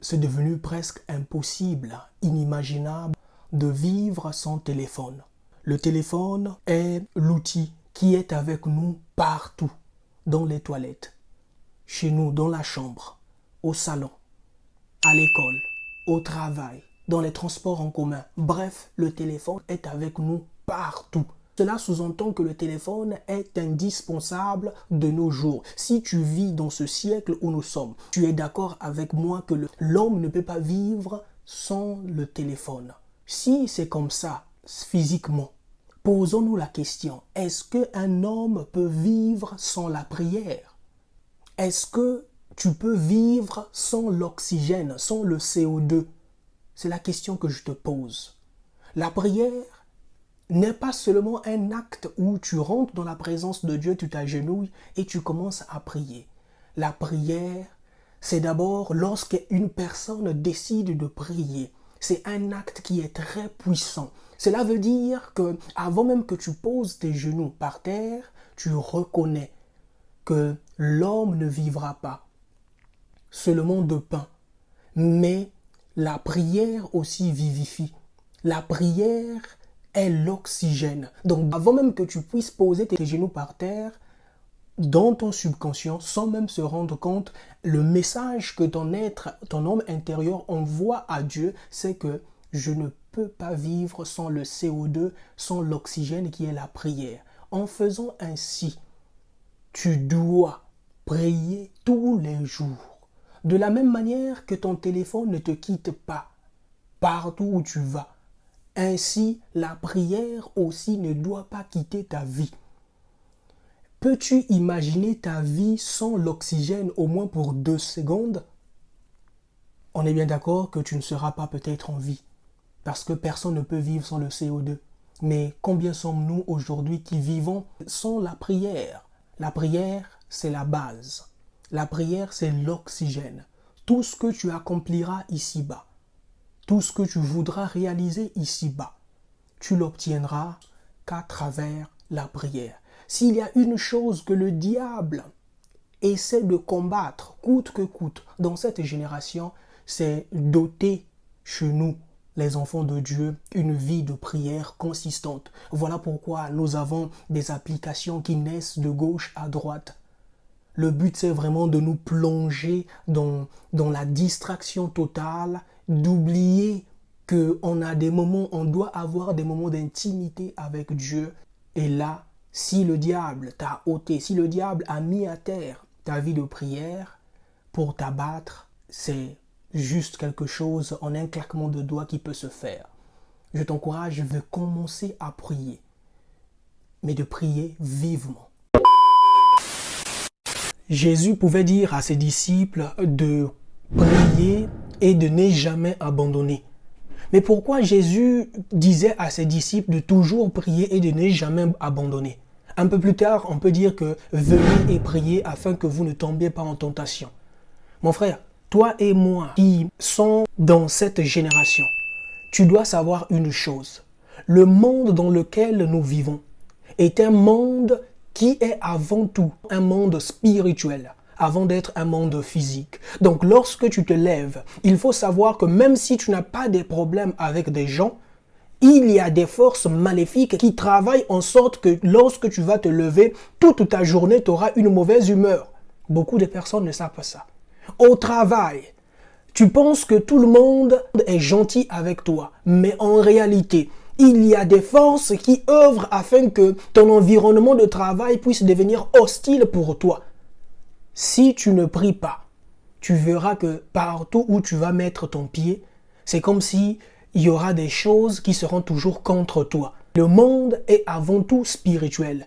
C'est devenu presque impossible, inimaginable de vivre sans téléphone. Le téléphone est l'outil qui est avec nous partout, dans les toilettes, chez nous, dans la chambre, au salon, à l'école, au travail, dans les transports en commun. Bref, le téléphone est avec nous partout. Cela sous-entend que le téléphone est indispensable de nos jours. Si tu vis dans ce siècle où nous sommes, tu es d'accord avec moi que l'homme ne peut pas vivre sans le téléphone. Si c'est comme ça, physiquement, posons-nous la question, est-ce qu'un homme peut vivre sans la prière? Est-ce que tu peux vivre sans l'oxygène, sans le CO2? C'est la question que je te pose. La prière n'est pas seulement un acte où tu rentres dans la présence de Dieu, tu t'agenouilles et tu commences à prier. La prière, c'est d'abord lorsqu'une personne décide de prier. C'est un acte qui est très puissant. Cela veut dire que avant même que tu poses tes genoux par terre, tu reconnais que l'homme ne vivra pas seulement de pain, mais la prière aussi vivifie. La prière est l'oxygène. Donc avant même que tu puisses poser tes genoux par terre, dans ton subconscient, sans même se rendre compte, le message que ton homme intérieur envoie à Dieu, c'est que je ne peux pas vivre sans le CO2, sans l'oxygène qui est la prière. En faisant ainsi, tu dois prier tous les jours. De la même manière que ton téléphone ne te quitte pas partout où tu vas. Ainsi, la prière aussi ne doit pas quitter ta vie. Peux-tu imaginer ta vie sans l'oxygène au moins pour 2 secondes? On est bien d'accord que tu ne seras pas peut-être en vie, parce que personne ne peut vivre sans le CO2. Mais combien sommes-nous aujourd'hui qui vivons sans la prière? La prière, c'est la base. La prière, c'est l'oxygène. Tout ce que tu accompliras ici-bas, tout ce que tu voudras réaliser ici-bas, tu l'obtiendras qu'à travers la prière. S'il y a une chose que le diable essaie de combattre, coûte que coûte, dans cette génération, c'est doter chez nous, les enfants de Dieu, une vie de prière consistante. Voilà pourquoi nous avons des applications qui naissent de gauche à droite. Le but, c'est vraiment de nous plonger dans la distraction totale, d'oublier qu'on a des moments, on doit avoir des moments d'intimité avec Dieu. Et là, si le diable t'a ôté, si le diable a mis à terre ta vie de prière pour t'abattre, c'est juste quelque chose en un claquement de doigts qui peut se faire. Je t'encourage de commencer à prier, mais de prier vivement. Jésus pouvait dire à ses disciples de prier et de ne jamais abandonner. Mais pourquoi Jésus disait à ses disciples de toujours prier et de ne jamais abandonner? Un peu plus tard, on peut dire que venez et priez afin que vous ne tombiez pas en tentation. Mon frère, toi et moi qui sommes dans cette génération, tu dois savoir une chose. Le monde dans lequel nous vivons est un monde qui est avant tout un monde spirituel, avant d'être un monde physique. Donc lorsque tu te lèves, il faut savoir que même si tu n'as pas de problèmes avec des gens, il y a des forces maléfiques qui travaillent en sorte que lorsque tu vas te lever, toute ta journée, tu auras une mauvaise humeur. Beaucoup de personnes ne savent pas ça. Au travail, tu penses que tout le monde est gentil avec toi, mais en réalité, il y a des forces qui œuvrent afin que ton environnement de travail puisse devenir hostile pour toi. Si tu ne pries pas, tu verras que partout où tu vas mettre ton pied, c'est comme si il y aura des choses qui seront toujours contre toi. Le monde est avant tout spirituel.